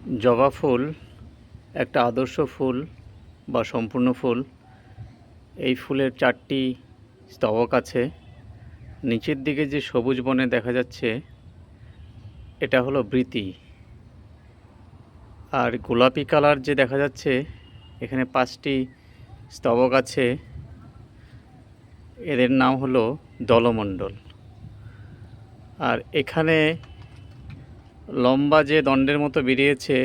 জবা ফুল একটা আদর্শ ফুল বা সম্পূর্ণ ফুল। এই ফুলের 4টি স্তবক আছে। নিচের দিকে যে সবুজ বনে দেখা যাচ্ছে এটা হলো বৃতি। আর গোলাপি কালার যে দেখা যাচ্ছে এখানে 5টি স্তবক আছে, এদের নাম হলো দলমণ্ডল। আর এখানে লম্বা যে দণ্ডের মতো বেরিয়েছে,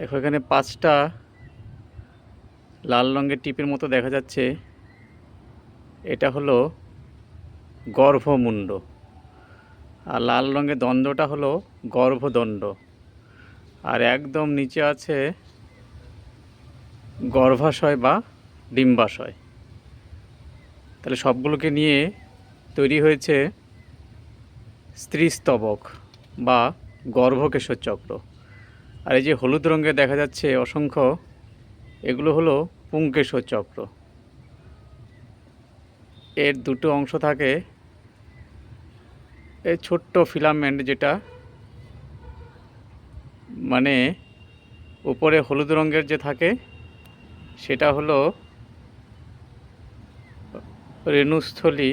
এখানে 5টা লাল রঙের টিপের মতো দেখা যাচ্ছে, এটা হলো গর্ভমুণ্ড। আর লাল রঙের দণ্ডটা হলো গর্ভদণ্ড। আর একদম নিচে আছে গর্ভাশয় বা ডিম্বাশয়। তাহলে সবগুলোকে নিয়ে তৈরি হয়েছে স্ত্রীস্তবক বা গর্ভকেশর চক্র। আর এই যে হলুদ রঙের দেখা যাচ্ছে অসংখ্য, এগুলো হলো পুংকেশর চক্র। এর দুটো অংশ থাকে, এই ছোট্ট ফিলামেন্ট যেটা মানে উপরে হলুদ রঙের যে থাকে সেটা হলো রেণুস্থলী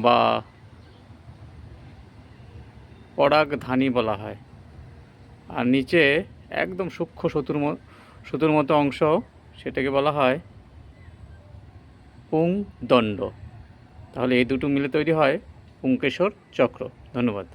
বা পরাগধানী বলা হয়। আর নিচে একদম সূক্ষ্ম সুতোর মতো অংশ, সেটাকে বলা হয় পুংদণ্ড। তাহলে এই দুটো মিলে তৈরি হয় পুংকেশর চক্র। ধন্যবাদ।